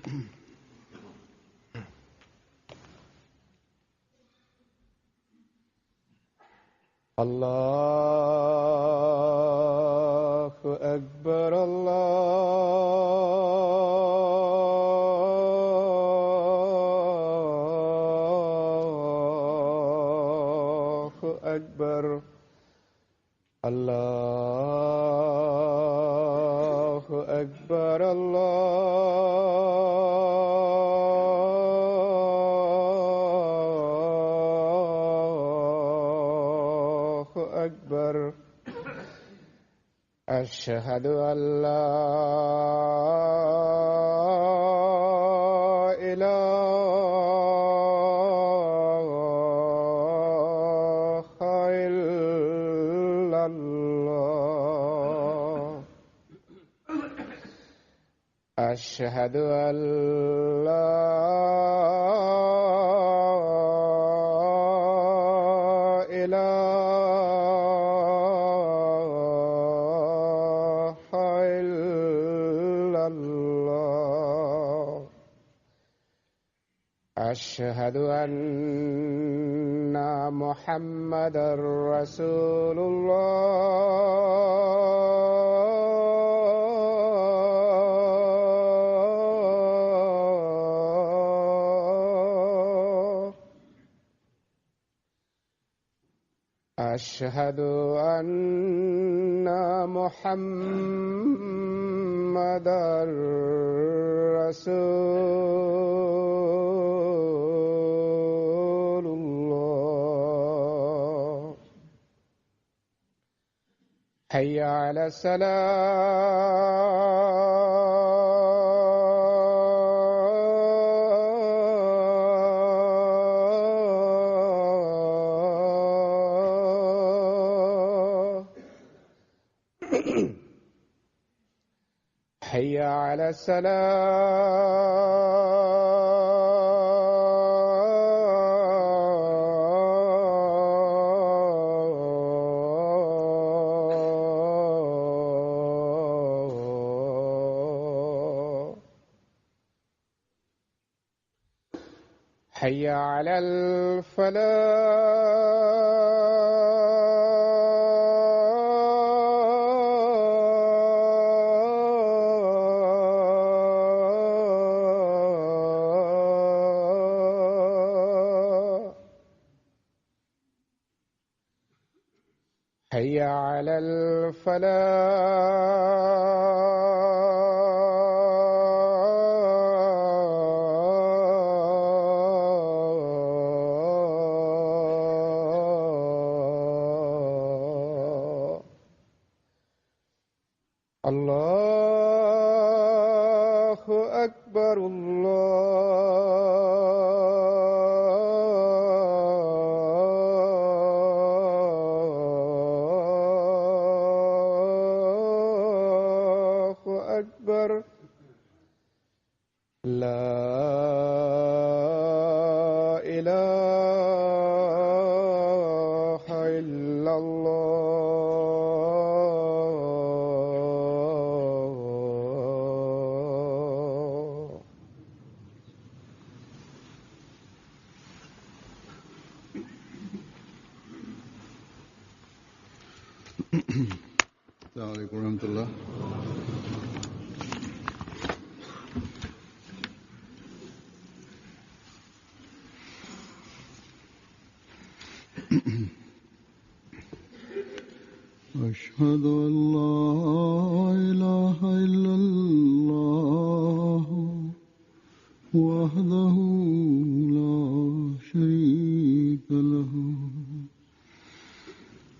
الله أكبر الله أكبر الله أكبر الله أكبر. أشهد أن لا إله إلا الله. أشهد أن لا إله إلا الله. أشهد أن محمدا رسول الله. أشهد أن محمدا رسول الله. حي على الصلاة. حي على الصلاة. حي على الفلاح. حي على الفلاح. الله أكبر الله أكبر. لا إله إلا الله. السلام عليكم ورحمة الله. أشهد أن لا إله إلا الله وحده لا شريك له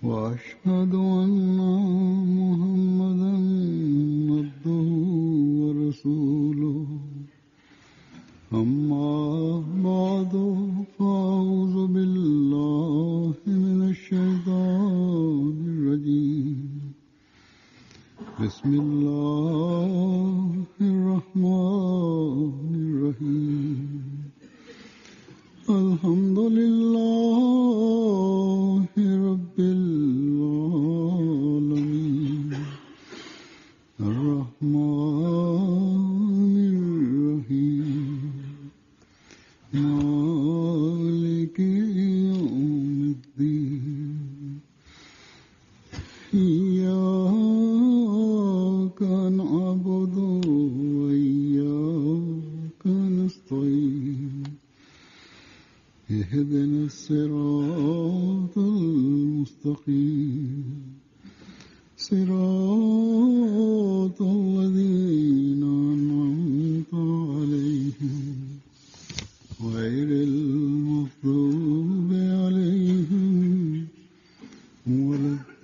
وأشهد أن محمدا عبده ورسوله. أما بعد فأعوذ بالله من الشيطان الرجيم. بسم الله الرحمن الرحيم. الحمد لله رب العالمين. الرحمن الرحيم. إياك نعبد وإياك نستعين اهدنا الصراط المستقيم صراط الذين أنعمت عليهم غير المغضوب عليهم ولا الضالين.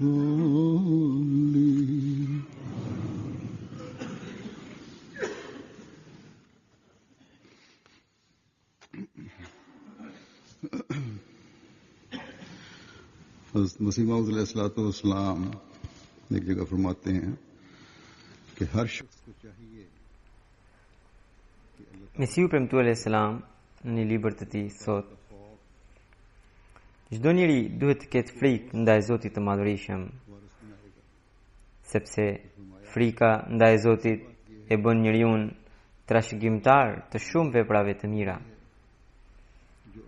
मसीह मौऊद अलैहिस्सलाम एक जगह फरमाते हैं कि हर शख्स को चाहिए Mesiu premtu alayhis salam në libër të tij thot: çdo njeri duhet të ketë frikë ndaj Zotit të Madhërisëm, sepse frika ndaj Zotit e bën njeriu trashëgimtar të shumë veprave të mira.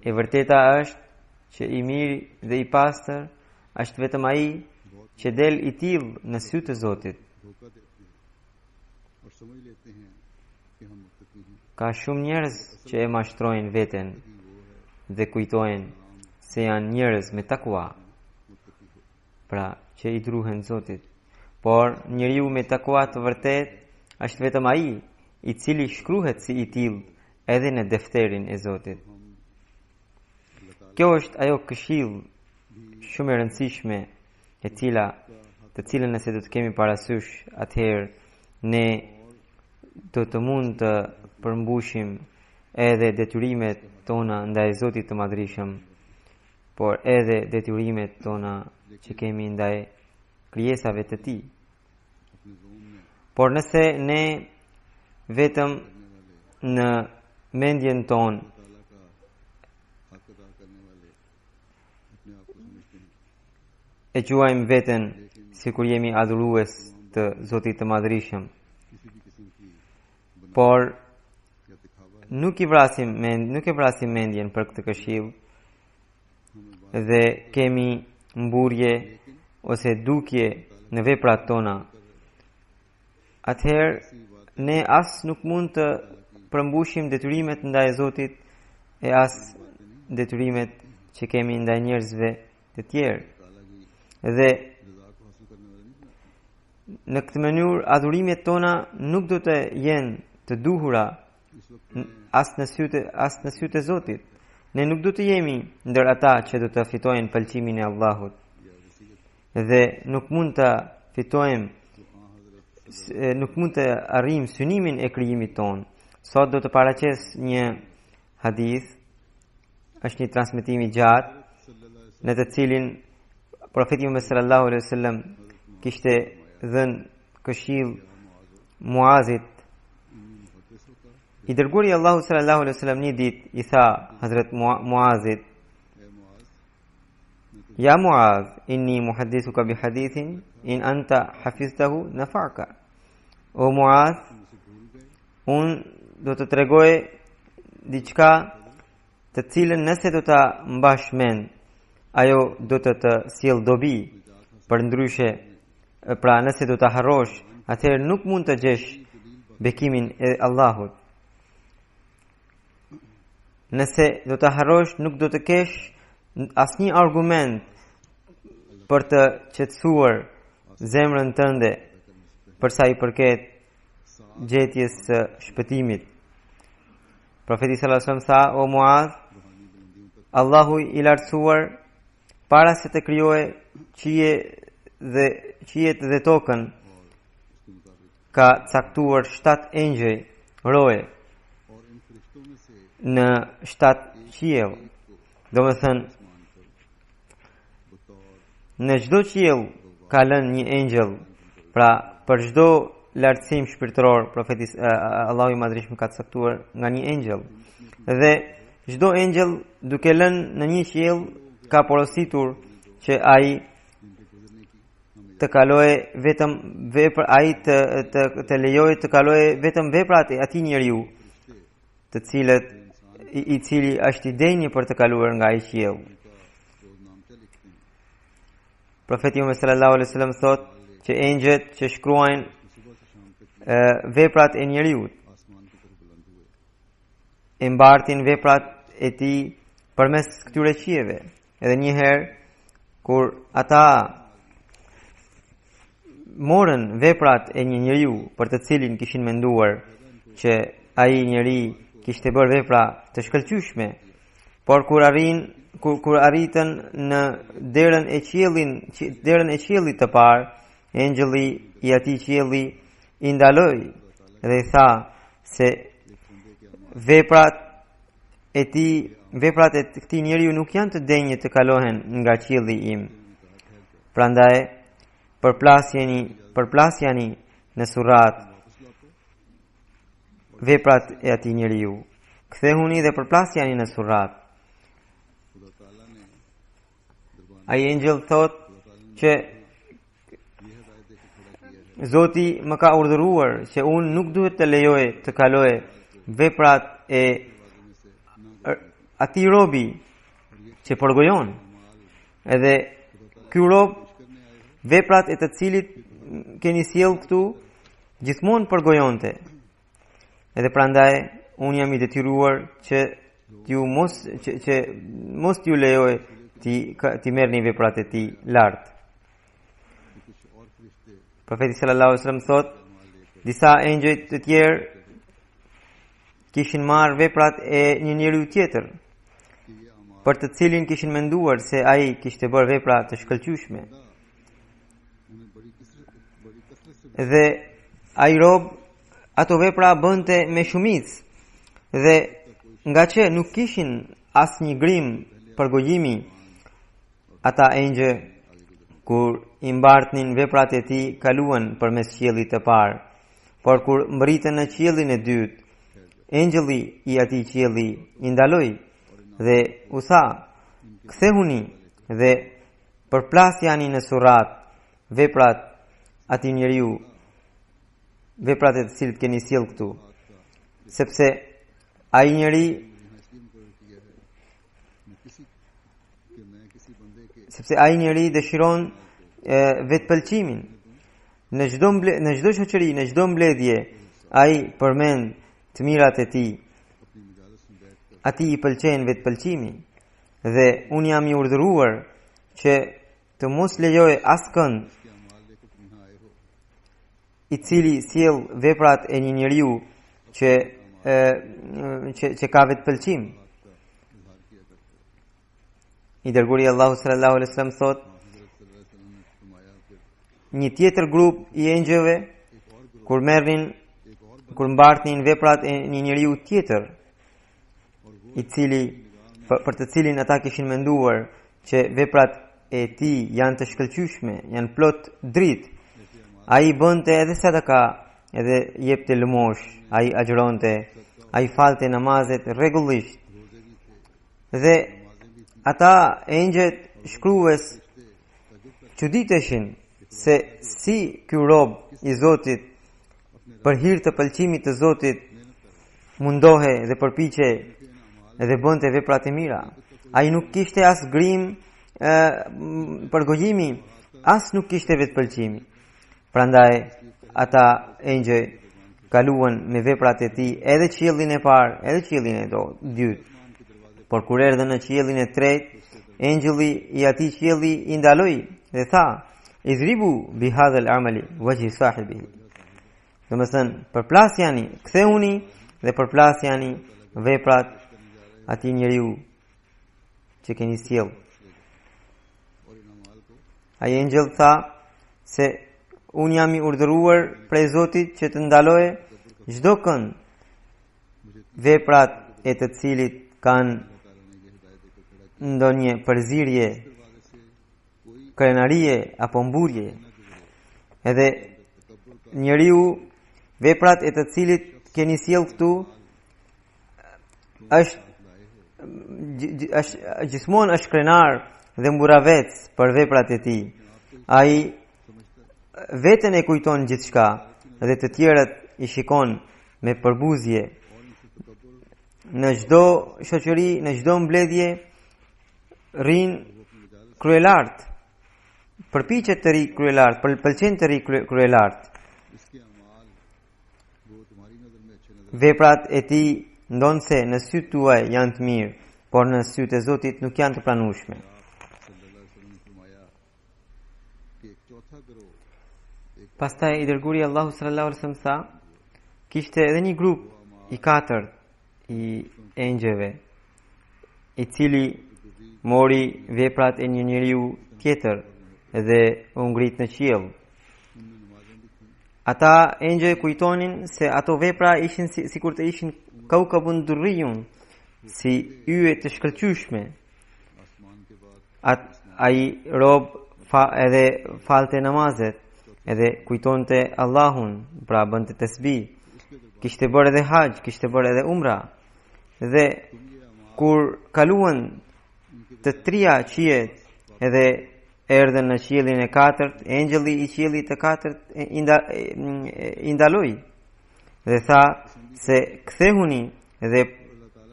E vërteta është që i mirë dhe i pastër është vetëm ai që del i tillë në sy të Zotit. Ka shumë njerëz që e mashtrojnë veten dhe kujtojnë se janë njerëz me takua, pra që i druhen Zotit. Por njeriu me takua të vërtet është vetëm ai i cili shkruhet si i tillë edhe në defterin e Zotit. Kjo është ajo këshill shumë e rëndësishme të cilën nëse do të kemi parasysh, atëherë ne do të mund të përmbushim edhe detyrimet tona ndaj Zotit të Madhërisëm, por edhe detyrimet tona që kemi ndaj krijesave të Tij. Por nëse ne vetëm në mendjen tonë e quajmë veten sikur jemi adhurues të Zotit të Madhërisëm, por nuk e vrasim mendjen për këtë këshill dhe kemi mburje ose dukje në veprat tona, atëherë ne as nuk mund të përmbushim detyrimet ndaj Zotit e as detyrimet që kemi ndaj njerëzve të tjerë. Dhe në këtë mënyrë adhurimet tona nuk do të jenë të duhura as në sytë e Zotit. Ne nuk do të jemi ndër ata që do të fitojnë pëlqimin e Allahut. Dhe nuk mund të fitojmë, nuk mund të arrijmë synimin e krijimit ton. Sot do të paraqes një hadith, është një transmetim i gjatë në të cilin Profeti Muhammed sallallahu alaihi wasallam kishte dhënë këshill Muazit. I dërguari i Allahut sallallahu alaihi wasallam një ditë i tha Hazrat Muazit: "Ya Muaz, inni muhaddithuka bi hadithin in anta hafiztahu nafa'aka." O Muaz, unë do të tregoj diçka të cilën nëse do ta mbash mend, ajo do të sjell dobi. Përndryshe, pra nëse do ta harrosh, atëherë nuk mund të gjesh bekimin e Allahut. Nëse do ta harrosh, nuk do të kesh asnjë argument për të qetësuar zemrën tënde për sa i përket gjetjes së shpëtimit. Profeti sallallahu alaihi wasallam tha: "O Muaz, Allahu i lartësuar para se të krijoje qiejt dhe tokën ka caktuar 7 engjëj roje në 7 qiell." Do me thënë, në çdo qiell ka lënë një engjëll. Pra për çdo lartësim shpirtëror, profeti Allahu i Madhërisëm ka caktuar nga një engjëll. Dhe çdo engjëll duke lënë në një qiell ka porositur që ai të kalojë vetëm vepra, ai të lejojë të kalojë vetëm veprat e atij njeriu, të cilët i cili është i denjë për të kaluar nga ai qiell. Profeti Muhammed sallallahu alaihi wasallam thot që engjëjt që shkruajnë veprat e njeriut e mbartin veprat e tij përmes këtyre qiejve. Edhe një herë kur ata morën veprat e një njeriu për të cilin kishin menduar që ai njeri kishte bërë vepra të shkëlqyeshme, por kur arritën në derën e qiellit të parë, engjëlli i atij qielli i ndaloi dhe i tha se veprat e këtij njeriu nuk janë të denjë të kalohen nga qielli im. Prandaj përplasjani në surrat veprat e atij njeriu. Kthehuni dhe përplasjani në surrat. Ai engjëll thot që Zoti më ka urdhëruar që unë nuk duhet të lejoj të kaloj veprat e atij robi që përgojon. Edhe ky rob veprat e të cilit keni sjell këtu gjithmonë përgojonte. Edhe prandaj unë jam i detyruar që mos t'ju lejoj ti merrni veprat e tij lart. Profeti sallallahu alaihi wasallam thot, disa engjëj të tjerë kishin marrë veprat e një njeriu tjetër, për të cilin kishin menduar se ai kishte bërë vepra të shkëlqyeshme. Dhe ai rob ato vepra bënte me shumicë, dhe nga që nuk kishin asnjë grim përgojimi, ata engjë kur i mbartnin veprat e tij kaluan përmes qiellit të parë, por kur mbritën në qiellin e dytë, engjëlli i atij qielli i ndaloi dhe u tha, kthehuni dhe përplasjani në surrat veprat atij njeriu, veprat e të cilit keni sjell këtu, sepse ai njeri dëshiron vetpëlqimin. Në çdo shoqëri, në çdo mbledhje, ai përmend të mirat e tij. Atij i pëlqen vetpëlqimi dhe unë jam i urdhëruar që të mos lejoj askënd i cili sjell veprat e një njeriu që ka vetpëlqim. I dërguari Allahu sallallahu alaihi wasallam thot, një tjetër grup i engjëve kur mbartnin veprat e një njeriu tjetër, për të cilin ata kishin menduar që veprat e tij janë të shkëlqyeshme, janë plot dritë, ai bënte edhe sadaka, edhe jepte lëmosh, ai agjëronte, ai falte namazet rregullisht. Dhe ata engjët shkrues çuditeshin se si ky rob i Zotit për hir të pëlqimit të Zotit mundohe dhe përpiqe dhe bënte veprat e mira. Ai nuk kishte as grim përgojimi, as nuk kishte vetpëlqimi. Prandaj ata engjëj kaluan me veprat e tij edhe qiellin e parë, edhe qiellin e dytë. Por kur erdhën në qiellin e tretë, engjëlli i atij qielli i ndaloi dhe tha, idhribu bi hadha al-amali wajhi sahibihi. Domethënë, përplasjani, kthehuni dhe përplasjani veprat atij njeriu që keni sjell. Ai engjëll tha se unë jam i urdhëruar prej Zotit që të ndaloje çdo kënd veprat e të cilit kanë ndonjë përzirje, krenarie apo mburje. Edhe njeriu veprat e të cilit keni sjell këtu është gjithmonë është krenar dhe mburavec për veprat e tij. Ai veten e kujton gjithçka dhe të tjerët i shikon me përbuzje. Në çdo shoqëri, në çdo mbledhje rrin kryelart përpiqet të ri kryelart, pëlqen të ri kryelart. इसके अमाल वो तुम्हारी नजर में अच्छे नजर Veprat e tij ndonse në sytë tuaj janë të mirë, por në sytë e Zotit nuk janë të pranueshme. सल्लल्लाहु अलैहि वसल्लम ने फरमाया कि एक चौथा गिरोह Pastaj i dërguari Allahu sallallahu alaihi wasallam tha, kishte edhe një grup i katërt i engjëve, i cili mori veprat e një njeriu tjetër dhe u ngrit në qiell. Ata engjëj kujtonin se ato vepra ishin sikur të ishin kaukabun durriyun, si yje të shkëlqyeshme. Ai rob edhe falte namazet, edhe kujtonte Allahun, pra bënte tasbih. Kishte bërë edhe hax, kishte bërë edhe umra. Dhe kur kaluan të trija qiejt edhe erdhën në qiellin e katërt, engjëlli i qiellit të katërt i ndaloi dhe tha se kthehuni dhe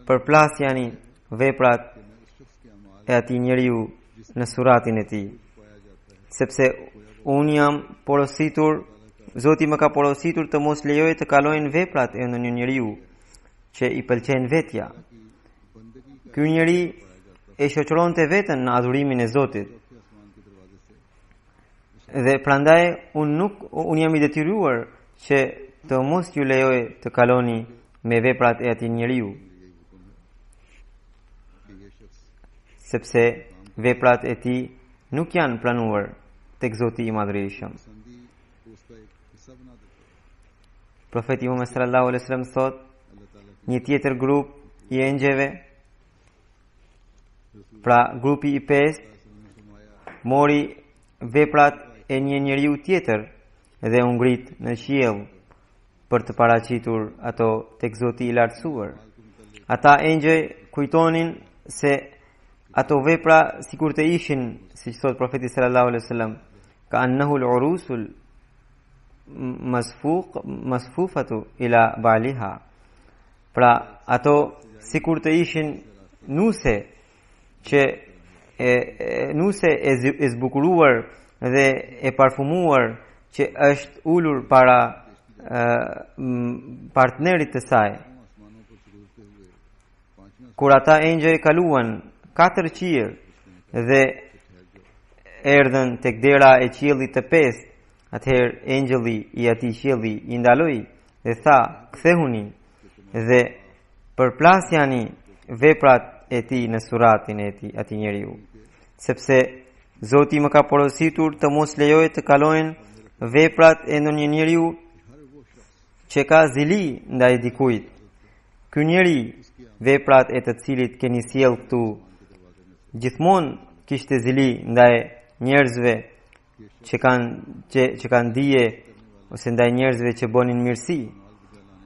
përplasjani veprat e atij njeriu në suratin e tij, sepse unë jam porositur, Zoti më ka porositur të mos lejoj të kalojnë veprat e ndonjë njeriu që i pëlqen vetja. Ky njeri e shoqëronte veten në adhurimin e Zotit. Dhe prandaj unë jam i detyruar që të mos ju lejoj të kaloni me veprat e atij njeriu, sepse veprat e tij nuk janë planuar tek Zoti i Madhërisëm. Profeti Muhammed sallallahu alaihi wasallam thot, një tjetër grup i engjëve, pra grupi i pestë, mori veprat e një njeriu tjetër dhe u ngrit në qiell për të paraqitur ato tek Zoti i lartësuar. Ata engjëj kujtonin se ato vepra sikur të ishin, siç thot profeti sallallahu alaihi wasallam, ka annahu al-urusul masfufatu ila baliha. Pra ato sikur të ishin nuse që nuse e zbukuruar dhe e parfumuar që është ulur para partnerit të saj. Kur ata engjëj kaluan 4 qiell dhe erdhën tek dera e qiellit të pestë, atëherë engjëlli i atij qielli i ndaloi dhe tha, kthehuni dhe përplasjani veprat e tij në suratin e tij atij njeriu, sepse Zoti më ka porositur të mos lejoj të kalojnë veprat e ndonjë njeriu që ka zili ndaj dikujt. Ky njeri, veprat e të cilit keni sjell këtu, gjithmonë kishte zili ndaj njerëzve që kanë dije ose ndaj njerëzve që bënin mirësi,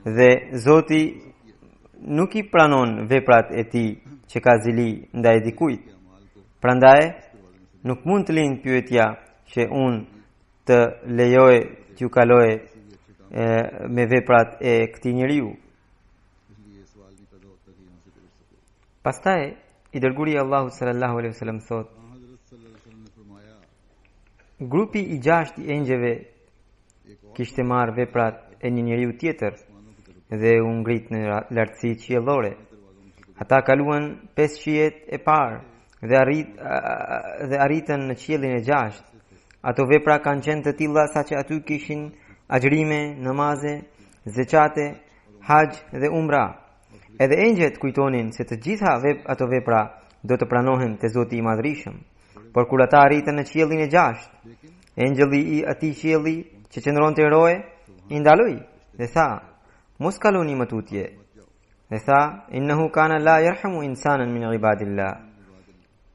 dhe Zoti nuk i pranon veprat e tij që ka zili ndaj dikujt. Prandaj nuk mund të lind pyetja që unë të lejoj t'ju kaloj me veprat e këtij njeriu. Pastaj i dërguari Allahu sallallahu alaihi wasallam thot, grupi i 6 i engjëve kishte marrë veprat e një njeriu tjetër dhe u ngrit në lartësi qiellore. Ata kaluan 5 qiejt e parë dhe arritën në qiellin e 6. Ato vepra kanë qenë të tilla saqë aty kishin agjërime, namaze, zeqate, hax dhe umra. Edhe engjëjt kujtonin se të gjitha ato vepra do të pranohen te Zoti i Madhërisëm. Por kur ata arritën në qiellin e 6, engjëlli i atij qielli që qëndronte roje i ndaloi dhe tha, mos kaloni më tutje. Dhe tha, innahu kana la yarhamu insanan min ibadillah.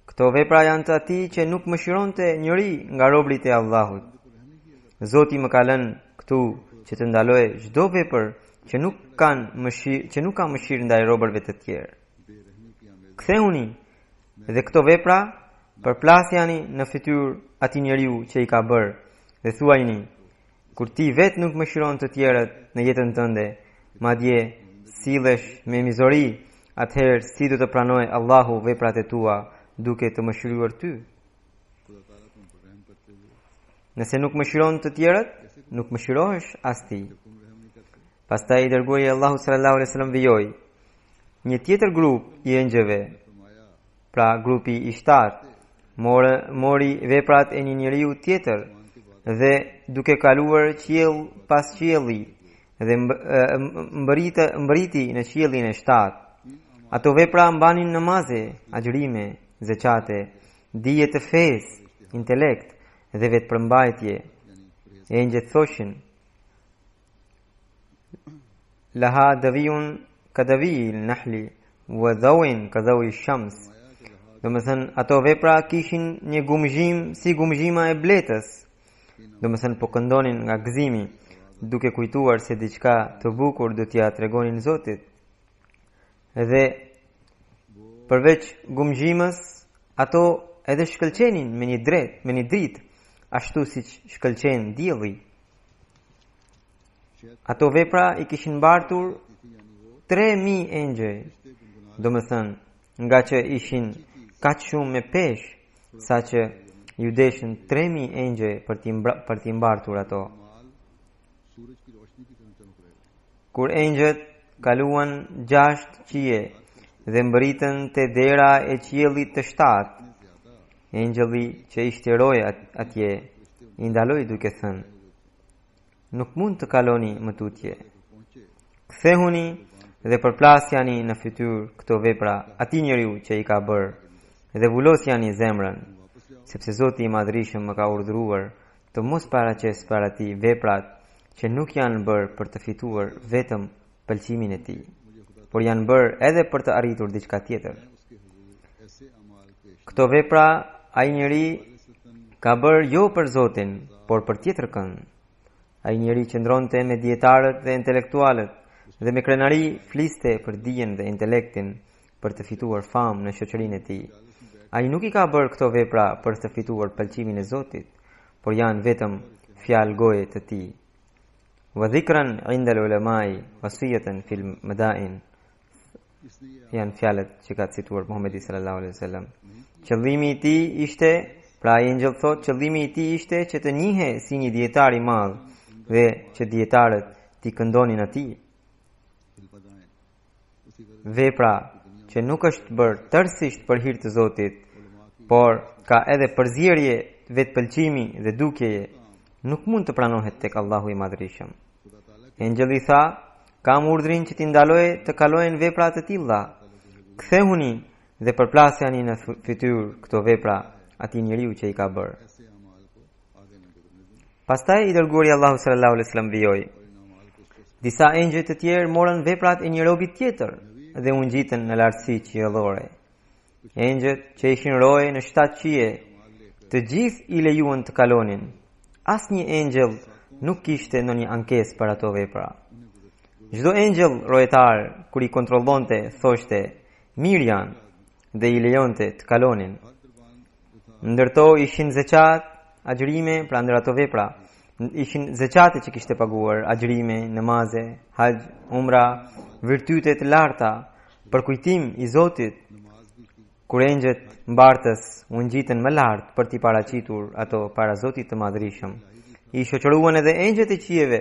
Këto vepra janë të atij që nuk mëshironte njëri nga robërit e Allahut. Zoti më ka lënë këtu që të ndaloj çdo vepër që nuk ka mëshirë ndaj robërve të tjerë. Kthehuni dhe këto vepra përplasjani në fytyrë atij njeriu që i ka bërë dhe thuajini, kur ti vetë nuk mëshiron të tjerët në jetën tënde, madje sillesh me mizori, atëherë si do të pranoj Allahu veprat e tua duke të mëshiruar ty? Nëse nuk mëshiron të tjerët, nuk mëshirohesh as ti. Pastaj i dërguari i Allahut sallallahu alaihi wasallam vijoi. Një tjetër grup i engjëve, pra grupi i 7, mori veprat e një njeriu tjetër dhe duke kaluar qiell pas qielli dhe mbëriti në qiellin e 7. Ato vepra mbanin namaze, agjërime, zeqate, dije të fesë, intelekt dhe vetëpërmbajtje. Engjëjt thoshin: Laha daviyun ka dawi al-nahli wa dhawin ka dhawi ash-shams. Domethënë ato vepra kishin një gumzhim si gumzhima e bletës. Domethënë po këndonin nga gëzimi, duke kujtuar se diçka të bukur do t'ia tregonin Zotit. Dhe përveç gumzhimës, ato edhe shkëlqenin me një dritë, ashtu siç shkëlqen dielli. Ato vepra i kishin mbartur 3000 engjëj, domethënë nga që ishin kaq shumë me peshë, saqë ju deshin 3000 engjëj për t'i mbartur ato. Kur engjët kaluan 6 qije dhe mbërritën te dera e qiellit të 7, engjëlli që i shtiroi atje i ndaloi duke thënë: Nuk mund të kaloni më tutje. Kthehuni dhe përplasjani në fytyrë këto vepra atij njeriu që i ka bërë dhe vulosjani zemrën, sepse Zoti i Madhërisëm më ka urdhëruar të mos paraqes para tij veprat që nuk janë bërë për të fituar vetëm pëlqimin e tij, por janë bërë edhe për të arritur diçka tjetër. Këto vepra ai njeri ka bërë jo për Zotin, por për tjetër kënd. Ai njeri qëndronte me dietarët dhe intelektualët dhe me krenari fliste për dijen dhe intelektin për të fituar famë në shoqërinë e tij. Ai nuk i ka bërë këto vepra për të fituar pëlqimin e Zotit, por janë vetëm fjalë goje të tij. Wa dhikran 'inda al-ulamai wasiyatan fil madain. Janë fjalët që ka cituar Muhamedi sallallahu alaihi wasallam. Qëllimi i tij ishte, pra ai engjëll thot, qëllimi i tij ishte që të njihe si një dietar i madh dhe që dietarët t'i këndonin atij. Vepra që nuk është bërë tërësisht për hir të Zotit, por ka edhe përzierje, vetpëlqimi dhe dukjeje, nuk mund të pranohet tek Allahu i Madhërisëm. Engjëlli tha: Kam urdhrin që t'i ndaloj të kalojnë vepra të tilla. Kthehuni dhe përplasjani në fytyrë këto vepra atij njeriu që i ka bërë. Pastaj i dërguari Allahu sallallahu alaihi wasallam vijoi. Disa engjëj të tjerë morën veprat e një robi tjetër dhe u ngjitën në lartësi qiellore. Engjëjt që ishin roje në 7 qije, të gjithë i lejuan të kalonin. Asnjë engjëll nuk kishte ndonjë ankesë për ato vepra. Çdo engjëll rojetar kur i kontrollonte thoshte: Mirë janë, dhe i lejonte të kalonin. Ndërto ishin zeqat, agjërime, pra ndër ato vepra ishin zeqate që kishte paguar, agjërime, namaze, hajj, umra, virtyte të larta për kujtim i Zotit. Kur engjët mbartës u ngjitën më lart për t'i paraqitur ato para Zotit të Madhërisëm, i shoqëruan edhe engjët e qijeve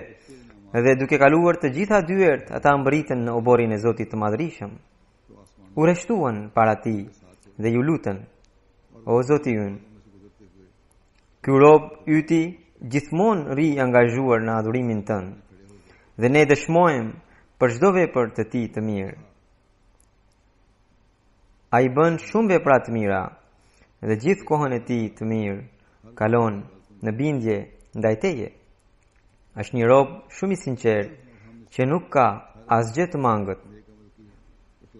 dhe duke kaluar të gjitha dyert, ata mbërritën në oborin e Zotit të Madhërisëm. U rreshtuan para tij dhe ju lutën: O Zoti ynë, ky rob yti gjithmonë ri angazhuar në adhurimin tënd, dhe ne dëshmojmë për çdo vepër të tij të mirë. Ai bën shumë vepra të mira dhe gjithë kohën e tij të mirë kalon në bindje ndaj teje. Është një rob shumë i sinqert që nuk ka asgjë të mangët.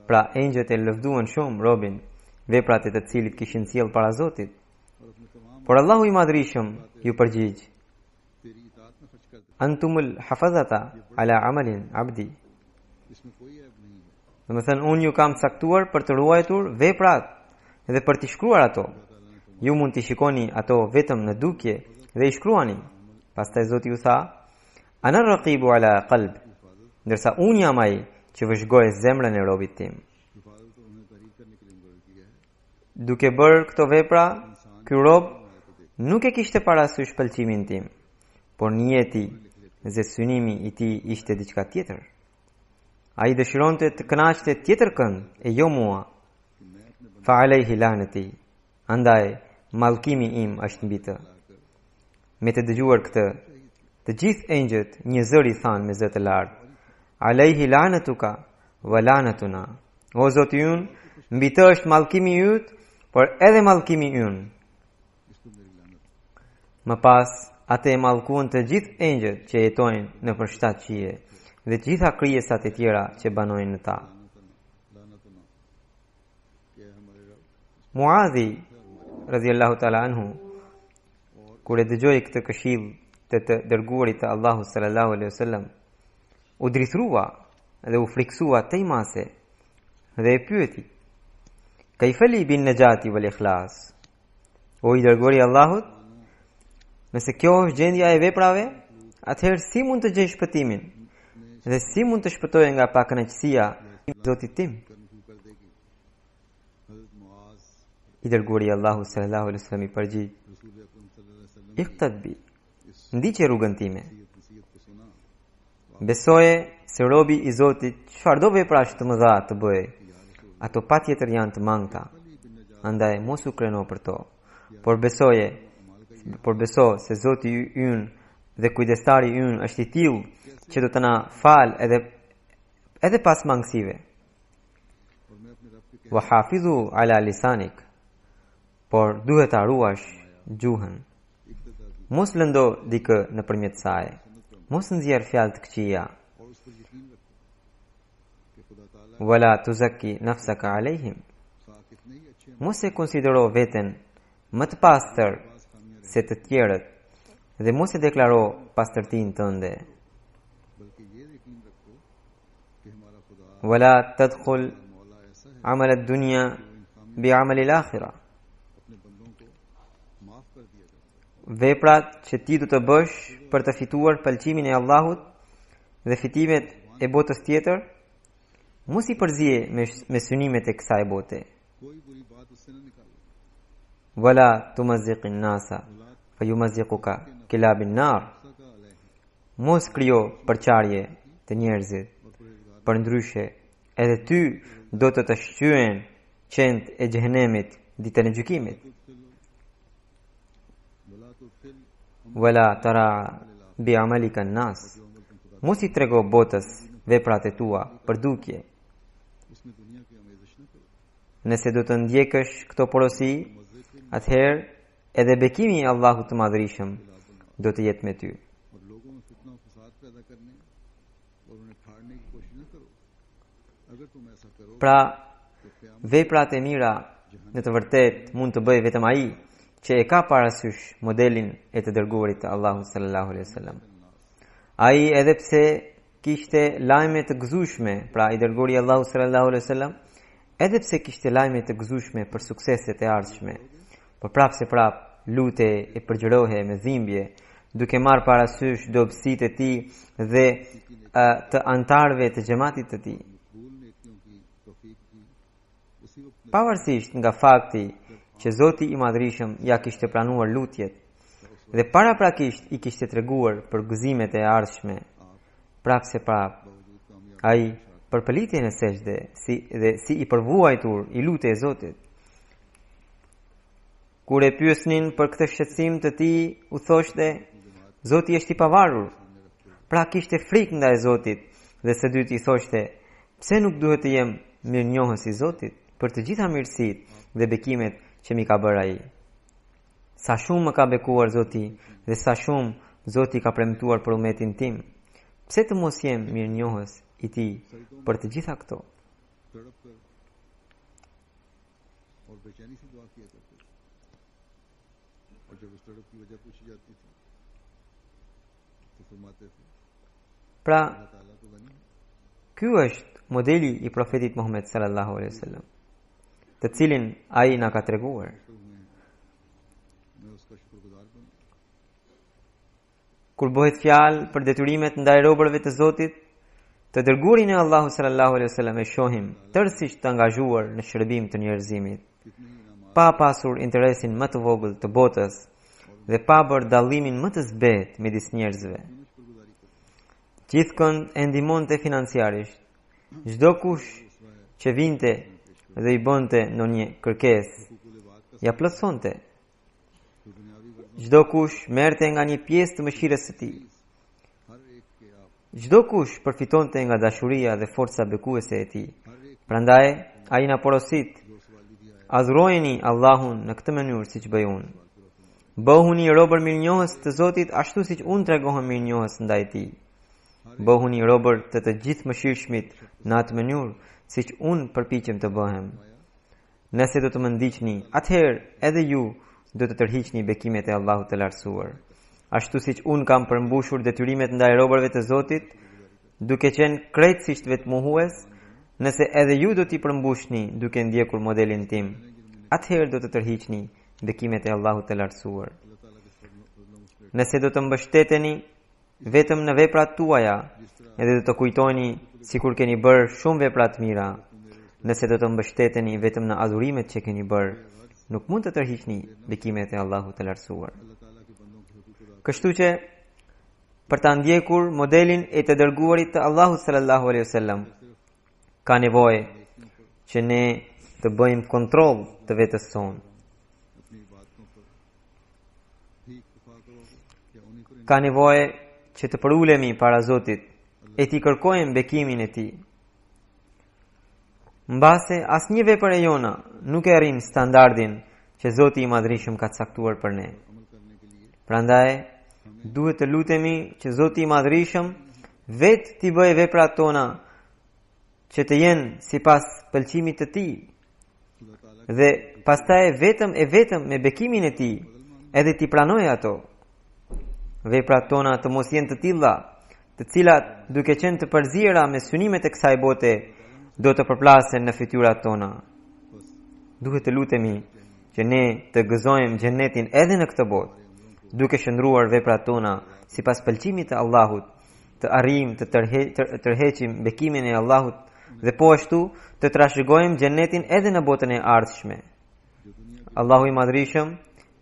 Pra engjëjt e lëvduan shumë robin, veprat e të cilit kishin sjell para Zotit. Por Allahu i Madhërisëm ju përgjigj: Antumul hafazata ala amalin abdi. Domethënë unë ju kam caktuar për të ruajtur veprat dhe për t'i shkruar ato. Ju mund t'i shikoni ato vetëm në dukje dhe i shkruani. Pastaj Zoti ju tha: Ana raqibu ala qalb, ndërsa unë jam ai që vëzhgoj zemrën e robit tim. Duke bërë këto vepra, ky rob nuk e kishte parasysh pëlqimin tim, por njeti dhe synimi i tij ishte diçka tjetër. Ai dëshironte të kënaqte tjetër kënd e jo mua. Fa alayhi lanati. Andaj mallkimi im është mbi të. Me të dëgjuar këtë, të gjithë engjëjt një zëri thanë me zë të lartë: Alayhi lanatuka wa lanatuna. O Zoti ynë, mbi të është mallkimi yt, por edhe mallkimi ynë. Më pas, atë e mallkuan të gjithë engjëjt që jetojnë në për 7 qije dhe të gjitha krijesat e tjera që banojnë në ta. Muadhi radhiyallahu ta'ala anhu, kur e dëgjoi këtë këshill të dërguarit të Allahut sallallahu alaihi wasallam, u drithrua dhe u friksua tej mase dhe e pyeti: Kaifa li bin najati wal ikhlas? O i dërguari i Allahut, nëse kjo është gjendja e veprave, atëherë si mund të gjej shpëtimin dhe si mund të shpëtoje nga pakënaqësia e Zotit tim? I dërguari i Allahut sallallahu alaihi wasallam i përgjigj: Iqtad bi, ndiqe rrugën time. Besoje se robi i Zotit çfarëdo veprash të mëdha të bëjë, ato patjetër janë të mangëta. Andaj mos u kreno për to, por beso se Zoti ynë dhe kujdestari ynë është i tillë që do të na fal edhe pas mangësive. Wa hafidhu ala lisanik, por duhet ta ruash gjuhën. Mos lëndo dikë nëpërmjet saj. Mos nxjerr fjalë të këqija. Wala tuzakki nafsaka alejhim. Mos e konsidero veten më të pastër se të tjerët dhe mos e deklaro pastërtinë tënde. Wala tadkhul amal ad-dunya bi amal al-akhirah. Veprat që ti do të bësh për të fituar pëlqimin e Allahut dhe fitimet e botës tjetër, mos i përzije me synimet e kësaj bote. Wala tumazziqin nasa fayumazziquka kilabin nar. Mos krijo përçarje të njerëzit, për ndryshe edhe ty do të shqyen qend e xhenemit ditën e gjykimit. Wala tara bi amalika nas. Mos i trego botës veprat e tua për dukje. Nëse do të ndjekësh këto porosi, atëherë edhe bekimi i Allahut të Madhërisëm do të jetë me ty. Pra, veprat e mira në të vërtet mund të bëjë vetëm ai që e ka parasysh modelin e të dërguarit të Allahut sallallahu alaihi wasallam. Ai edhe pse kishte lajme të gëzueshme, pra i dërguari i Allahut sallallahu alaihi wasallam, edhe pse kishte lajme të gëzueshme për sukseset e ardhshme, por prapse lute e përgjërohe me dhimbje, duke marrë parasysh dobësitë e tij dhe të antarëve të xhamatit të tij. Pavarësisht nga fakti që Zoti i Madhërisëm ja kishte pranuar lutjet dhe paraprakisht i kishte treguar për gëzimet e ardhshme, prapse ai përpëlitje në sejdë dhe si i përvuajtur i lutje e Zotit. Kur e pyesnin për këtë shqetësim të tij, u thoshte: Zoti është i pavarur. Pra kishte frikë ndaj Zotit dhe së dyti i thoshte: pse nuk duhet të jem mirënjohës i Zotit për të gjitha mirësitë dhe bekimet që mi ka bërë ai. Sa shumë më ka bekuar Zoti dhe sa shumë Zoti ka premtuar për umetin tim. Pse të mos jem mirënjohës i tij për të gjitha këto? Pra, ky është modeli i profetit Muhammed sallallahu alaihi wasallam, të cilin ai na ka treguar. Kur bëhet fjalë për detyrimet ndaj robërve të Zotit, të dërguarin e Allahut sallallahu alaihi wasallam e shohim tërësisht të angazhuar në shërbim të njerëzimit, pa pasur interesin më të vogël të botës dhe pa bërë dallimin më të zbeht midis njerëzve. Gjithkund e ndihmonte financiarisht. Çdo kush që vinte dhe i bënte ndonjë kërkesë, ja plotësonte. Çdo kush merrte nga një pjesë të mëshirës së tij. Çdo kush përfitonte nga dashuria dhe forca bekuese e tij. Prandaj ai na porosit: adhurojeni Allahun në këtë mënyrë siç bëj unë. Bëhuni robër mirënjohës të Zotit ashtu siç unë tregohem mirënjohës ndaj tij. Bëhuni robër të gjithë mëshirshmit në atë mënyrë siç unë përpiqem të bëhem. Nëse do të më ndiqni, atëherë edhe ju do të tërhiqni bekimet e Allahut të lartësuar. Ashtu siç unë kam përmbushur detyrimet ndaj robërve të Zotit, duke qenë krejtësisht vetmohues, nëse edhe ju do t'i përmbushni duke ndjekur modelin tim, atëherë do të tërhiqni bekimet e Allahut të lartësuar. Nëse do të mbështeteni vetëm në veprat tuaja, edhe do të kujtoni sikur keni bërë shumë vepra të mira, nëse do të mbështeteni vetëm në adhurimet që keni bërë, nuk mund të tërhiqni bekimet e Allahut të lartësuar. Kështu që për ta ndjekur modelin e të dërguarit të Allahut sallallahu alaihi wasallam, ka nevojë që ne të bëjmë kontroll të vetes sonë. Ka nevojë që të përulemi para Zotit e t'i kërkojmë bekimin e tij. Mbase asnjë vepër e jona nuk e arrin standardin që Zoti i Madhreshëm ka caktuar për ne. Prandaj duhet të lutemi që Zoti i Madhreshëm vetë t'i bëjë veprat tona që të jenë sipas pëlqimit të tij. Dhe pastaj vetëm me bekimin e tij edhe t'i pranojë ato. Veprat tona të mos jenë të tilla, të cilat duke qenë të përziera me synimet e kësaj bote, do të përplasen në fytyrat tona. Duhet të lutemi që ne të gëzojmë xhenetin edhe në këtë botë, duke shndruar veprat tona sipas pëlqimit të Allahut, të arrijmë të tërheqim bekimin e Allahut dhe po ashtu të trashëgojmë xhenetin edhe në botën e ardhshme. Allahu i Madhreshëm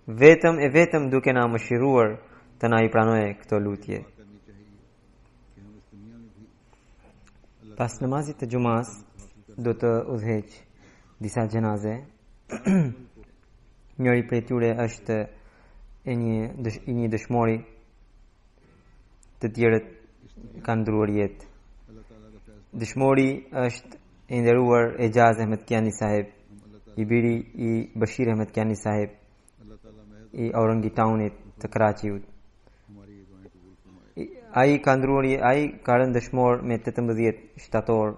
vetëm duke na mëshiruar të na i pranojë këto lutje. Pas namazit të gjumas do të udhëheq disa xhenaze. Njëri prej tyre është një dëshmori, të tjerët kanë ndruar jetë. Dëshmori është i nderuar Ejaz Ahmed Kiani Saheb, i biri i Bashir Ahmed Kiani Saheb, i Aurangi Townit të Karachiut. Ai ka rënë dëshmor me 18 shtator.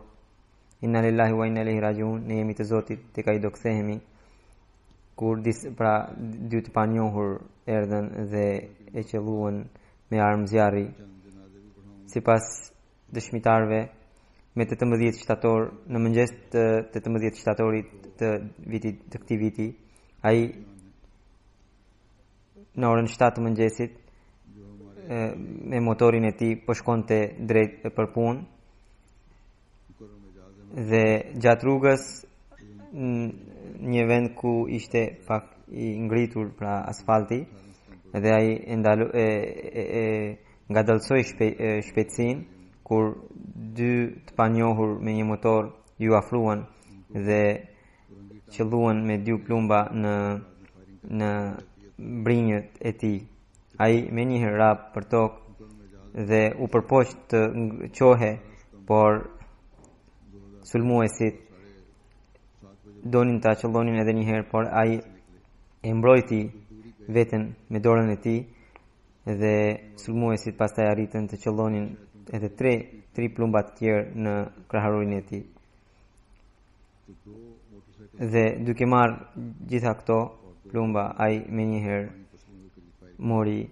Inna lillahi wa inna ilaihi rajiun, ne jemi të Zotit, tek ai do kthehemi. Kur dy të panjohur erdhën dhe e qelluan me armë zjarri. Sipas dëshmitarëve, me 18 shtator, në mëngjes të 18 shtatorit të këtij viti, ai në orën 7 të mëngjesit me motorin e tij po shkonte drejt për punë dhe gjatë rrugës një vend ku ishte pak i ngritur pra asfalti dhe ai ngadalsoi shpejtësinë kur dy të panjohur me një motor ju afruan dhe qelluan me dy plumba në brinjët e tij. Ai me një herë rap për tokë dhe u përpoq të qohe, por sulmuesit donin ta qellonin edhe një herë, por ai e mbrojti veten me dorën e tij dhe sulmuesit pastaj arritën të qellonin edhe tri plumba të tjerë në kraharurin e tij. Dhe duke marrë gjitha këto plumba, ai me një herë mori,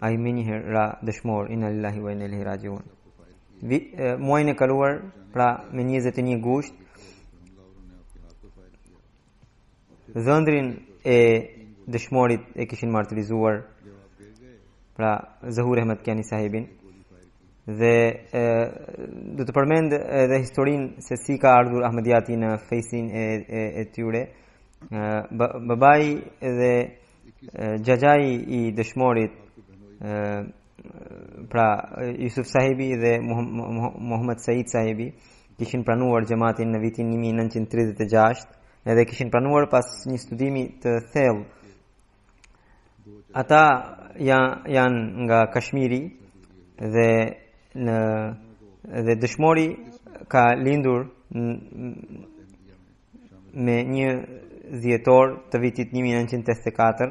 ai me një herë ra dëshmor. Inna lillahi wa inna ilaihi rajiun. Muajin e kaluar, pra me 21 gusht, dhëndrin e dëshmorit e kishin martirizuar, pra Zahur Ahmed Kiani Sahibin, dhe do të përmend edhe historinë se si ka ardhur Ahmediati në fejsin e tyre. babai dhe xhaxhai I dëshmorit pra Yusuf Sahibi dhe Muhammad Said Sahibi kishin pranuar xhamatin në vitin 1936 edhe kishin pranuar pas një studimi të thellë. Ata janë nga Kashmiri dhe dëshmori ka lindur me 1 dhjetor të vitit 1984.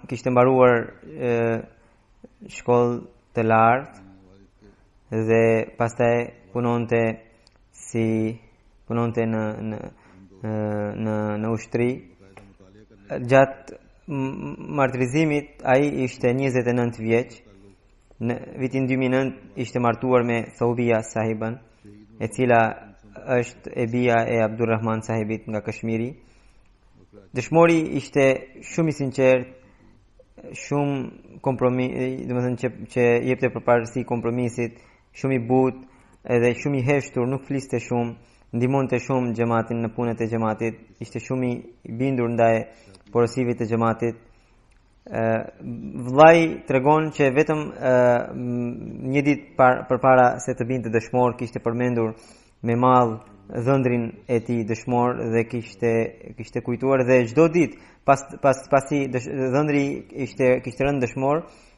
Kishte mbaruar shkollë të lartë dhe pastaj punonte në ushtri. Gjatë martirizimit ai ishte 29 vjeç. Në vitin 2009 ishte martuar me Thawbiya Sahiban, e cila është e bija e Abdurrahman Sahibit nga Kashmiri. Dëshmori ishte shumë I sinqert, shumë kompromis, domethënë që jepte përparësi kompromisit, shumë I butë edhe shumë I heshtur, nuk fliste shumë, ndihmonte shumë xhamatin në punët e xhamatit, ishte shumë I bindur ndaj porosive të xhamatit. Vllai tregon që vetëm një ditë përpara se të binte dëshmor kishte përmendur me mall dhëndrin e tij dëshmor dhe kishte kujtuar dhe çdo ditë pasi dhëndri kishte rënë dëshmor,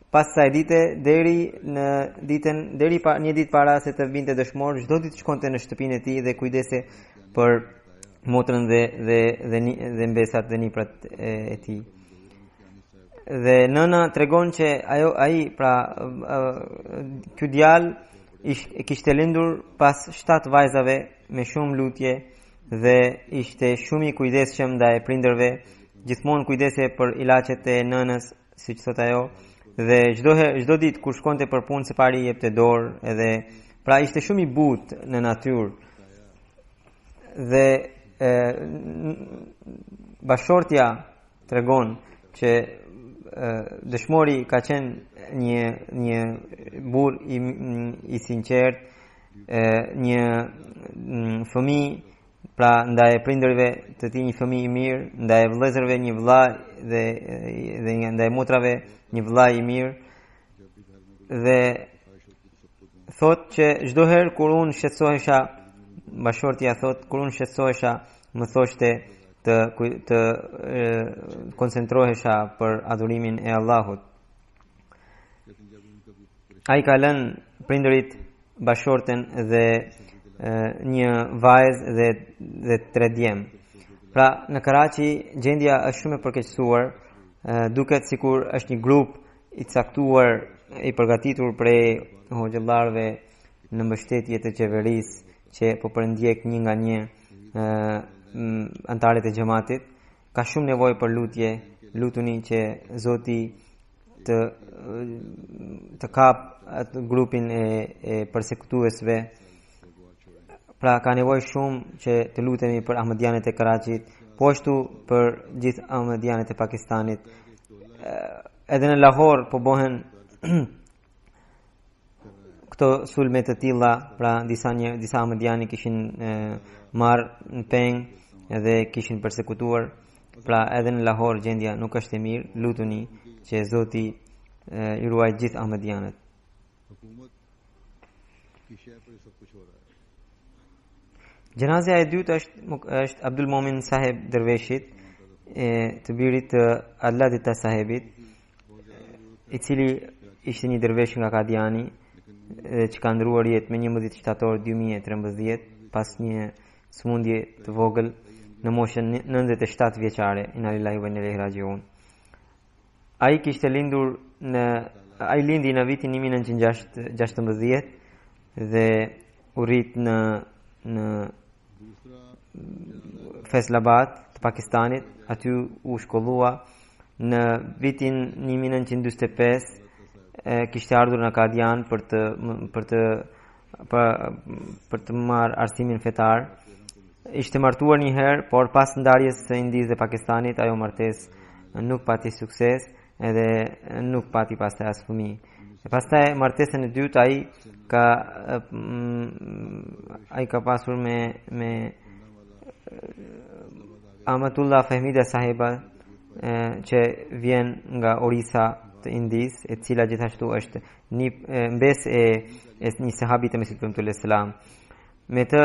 pas kësaj dite deri një ditë para se të binte dëshmor, çdo ditë shkonte në shtëpinë e tij dhe kujdese për motrën dhe mbesat dhe niprat e tij. Dhe nëna tregon që ky djalë kishte lindur pas 7 vajzave me shumë lutje dhe ishte shumë I kujdesshëm ndaj prindërve, gjithmonë kujdese për ilaçet e nënës, siç thot ajo, dhe çdo ditë kur shkonte për punë së pari I jepte dorë, edhe pra ishte shumë I butë në natyrë. Dhe bashortja tregon që dëshmori ka qenë një burr I sinqert, një fëmijë pra ndaj prindërve të tij një fëmijë I mirë, ndaj vëllezërve një vëllai dhe ndaj motrave një vëllai I mirë. Dhe thot që çdo herë kur unë shqetësohesha, bashortja thot, kur unë shqetësohesha më thoshte të koncentrohesha për adhurimin e Allahut. Ai ka lënë prindërit, bashorten dhe një vajzë dhe 3 djem. Pra në Karachi gjendja është shumë e përkeqësuar, duket sikur është një grup I caktuar, I përgatitur prej hoxhallarëve në mbështetje të qeverisë që po përndjek një nga një antarët e xhamatit. Ka shumë nevojë për lutje, lutuni që Zoti të kap atë grupin e përsekutuesve. Pra ka nevojë shumë që të lutemi për Ahmadianet e Karachit, po ashtu për gjithë Ahmadianet e Pakistanit. Edhe në Lahore po bëhen këto sulme të tilla, pra disa Ahmadiani kishin marrë në peng edhe kishin përsekutuar. Pra edhe në Lahore gjendja nuk është e mirë, lutuni që Zoti I ruaj gjithë Ahmadianet. Gjenazja e dytë është Abdul Momin Saheb Derveshit, të birit të Alladita Sahebit, I cili ishte një dervesh nga Kadiani që ka ndruar jetë me 11 shtator 2013 pas një smundje të vogël në moshën 97 vjeçare. Inna lillahi wa inna ilaihi rajiun. Ai lindi në vitin 1916 dhe u rrit në Faisalabad të Pakistanit, aty u shkollua. Në vitin 1945 kishte ardhur në Kadian për të marrë arsimin fetar. Ishte martuar një herë, por pas ndarjes së Indisë dhe Pakistanit, ajo martesë nuk pati sukses edhe nuk pati pastaj as fëmijë. Pastaj martesën e dytë ai ka pasur me Amatullah Fahmida sahiba që vjen nga Orisa të Indis, e cila gjithashtu është një mbes e një sahabit të Mesihut Premtuar Islam. Me të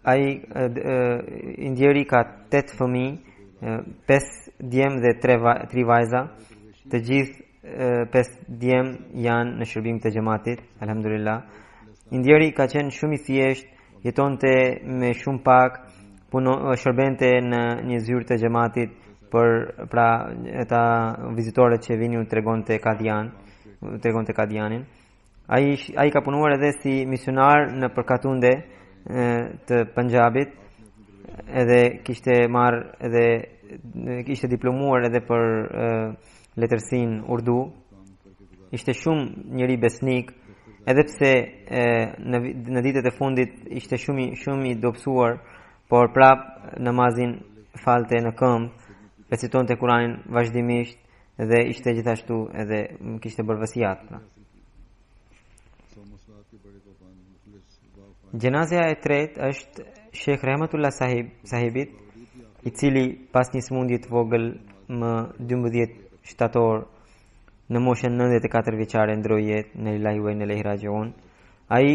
ai Indjeri ka 8 fëmijë, 5 djem dhe 3 vajza. Të gjithë 5 djem janë në shërbim të xhamatit, alhamdulillah. Indjeri ka qenë shumë i thjesht, jetonte me shumë pak, shërbente në një zyrë të xhamatit për pra ata vizitorët që vinin tregonte Kadianin. Ai ka punuar edhe si misionar në Përkatunde të Punjabit, edhe kishte diplomuar edhe për letërsinë urdu. Ishte shumë njëri besnik, edhe pse në ditët e fundit ishte shumë i dobësuar, por prap namazin falte në këmbë, recitonte Kur'anin vazhdimisht dhe ishte gjithashtu edhe kishte bërë vasiat. Gjenazja e tretë është Sheikh Rahmatullah sahibit, i cili pas një sëmundje të vogël më 12 shtator në moshën 94 vjeçare ndroi jetë, në lillahi wa inna ilaihi rajiun. Ai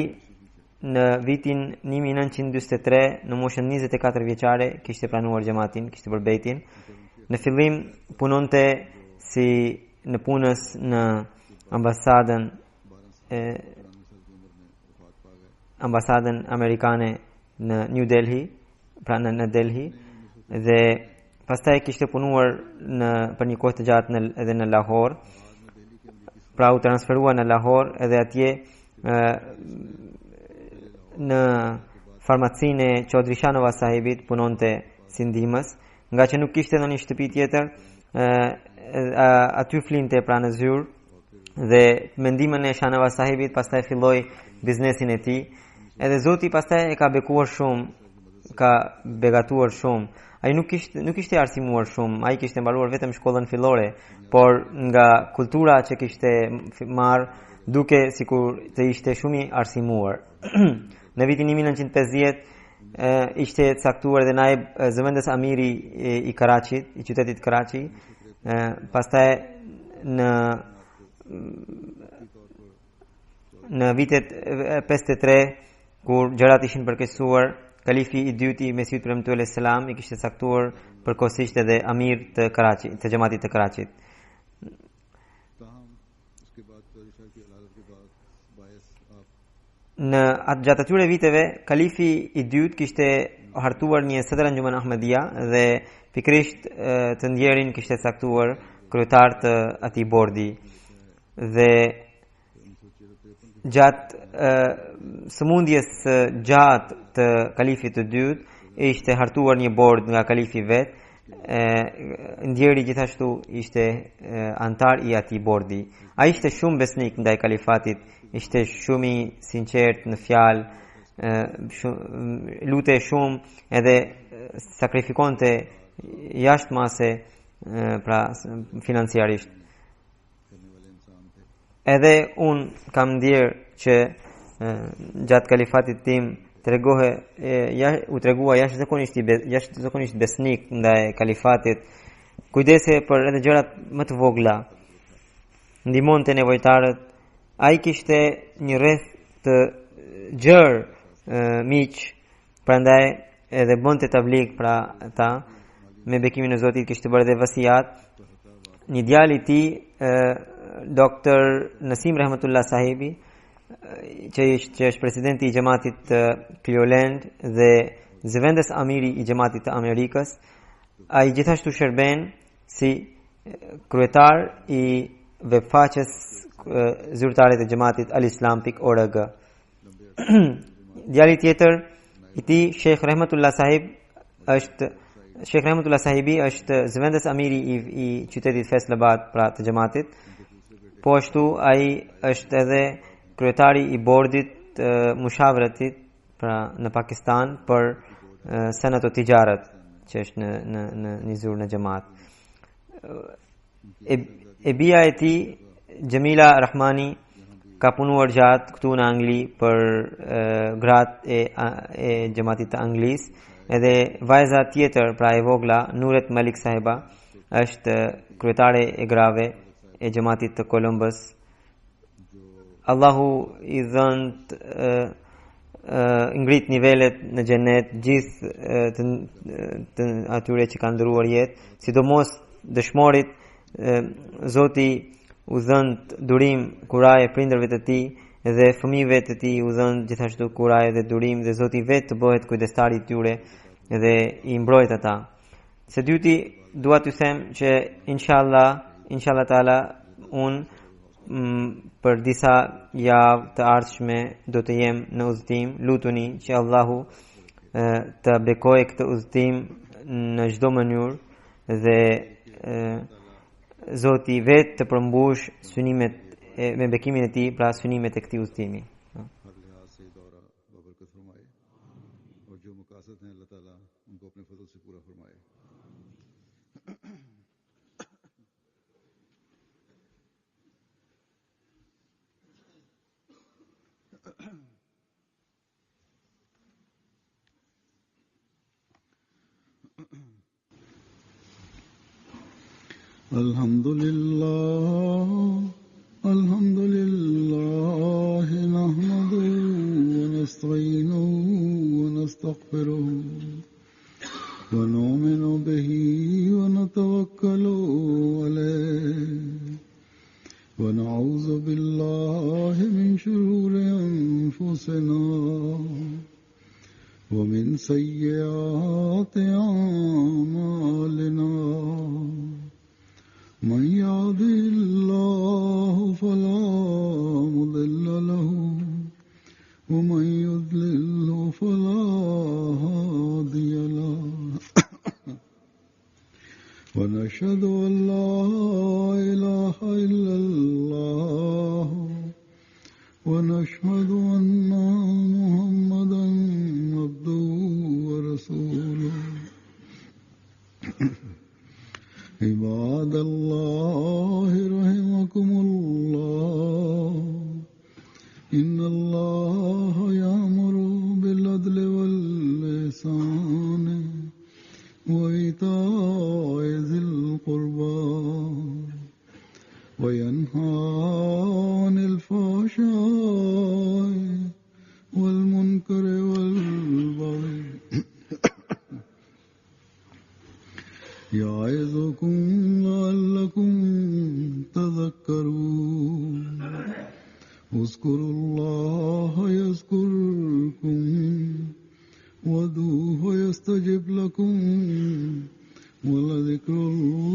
në vitin 1943 në moshën 24 vjeçare kishte pranuar xhamatin, kishte bërë bejtin. Në fillim punonte si në punës në ambasadën amerikane në New Delhi, pra në Delhi, dhe pastaj kishte punuar për një kohë të gjatë edhe në Lahore. Pra u transferua në Lahore, edhe atje në farmacinë e Chaudhry Shanova sahibit punonte si ndihmës, nga që nuk kishte ndonjë shtëpi tjetër, aty flinte pra në zyrë, dhe me ndihmën e Shanova sahibit pastaj filloi biznesin e tij. Edhe Zoti pastaj e ka bekuar shumë, ka begatuar shumë. Ai nuk ishte arsimuar shumë, ai kishte mbaruar vetëm shkollën fillore, por nga kultura që kishte marrë, duke sikur të ishte shumë i arsimuar. Në vitin 1950 ishte caktuar dhe naib zëvendës amiri i Karachit, i qytetit Karachi. Pastaj në vitet 53, kur gjërat ishin përkeqësuar, kalifi i dytë i Mesihut Premtuar Islam i kishte caktuar përkohësisht edhe amir të Karachit, të xhamatit të Karachit. Në gjatë atyre viteve, kalifi i dytë kishte hartuar një Sadr Anjuman Ahmadiyya dhe pikrisht të ndjerin kishte caktuar kryetar të atij bordi. Dhe gjatë sëmundjes gjatë të kalifit të dytë ishte hartuar një bord nga kalifi vet. Ndjeri gjithashtu ishte antar i atij bordi. Ai ishte shumë besnik ndaj kalifatit, ishte shumë i sinqert në fjalë, lutej shumë edhe sakrifikonte jashtë mase pra financiarisht. Edhe un kam ndjer që gjatë kalifatit tim u tregua jashtëzakonisht besnik ndaj kalifatit, kujdese për edhe gjërat më të vogla, ndihmonte nevojtarët. Ai kishte një rreth të gjerë miq, prandaj edhe bënte tabligh pra ata, me bekimin e Zotit kishte bërë edhe vasiat. Një djalë i tij, Dr. Nasim Rahmatullah sahibi, që është presidenti i xhamatit të Cleveland dhe zëvendës amiri i xhamatit të Amerikës, ai gjithashtu shërben si kryetar i webfaqes zyrtare të xhamatit alislam.org. Djali tjetër i tij, Sheikh Rahmatullah sahibi është zëvendës amiri i qytetit Faisalabad pra të xhamatit. Po ashtu ai është edhe kryetari i bordit mushavratit pra në Pakistan për Senat o Tijarat, që është në një zyrë në xhamat. E bija e tij Jamila Rahmani ka punuar gjatë këtu në Angli për gratë e xhamatit të Anglisë. Edhe vajza tjetër, pra e vogla, Nuret Malik Sahiba, është kryetare e grave e xhamatit të Kolumbës. Allahu i dhënë ngrit nivelet në xhenet gjithë të atyre që kanë ndëruar jetë, sidomos dëshmorit. Zoti u dhënë durim kuraje prindërve të tij dhe fëmijëve të tij u dhënë gjithashtu kuraje dhe durim, dhe Zoti vetë të bëhet kujdestari i tyre dhe i mbrojt ata. Së dyti, dua t'ju them që inshallah taala unë për disa javë të ardhshme do të jem në udhëtim. Lutuni që Allahu të bekojë këtë udhëtim në çdo mënyrë dhe Zoti vetë të përmbush synimet me bekimin e tij, pra synimet e këtij udhëtimi. Alhamdulillah nahmaduhu wa nasta'inuhu wa nastaghfiruhu wa nu'minu bihi wa natawakkalu alayhi wa na'udhu billahi min shururi anfusina wa min sayyiati a'malina. من يهده الله فلا مضل له ومن يضلل فلا هادي له ونشهد أن لا إله إلا الله ونشهد أن محمدا عبده ورسوله. عباد الله رحمكم الله إن الله يأمر بالعدل والإحسان وإيتاء ذي القربى وينهى عن الفحشاء والمنكر والبغي يعظكم لعلكم تذكرون. اذكروا الله يذكركم وادعوه يستجب لكم ولذكر الله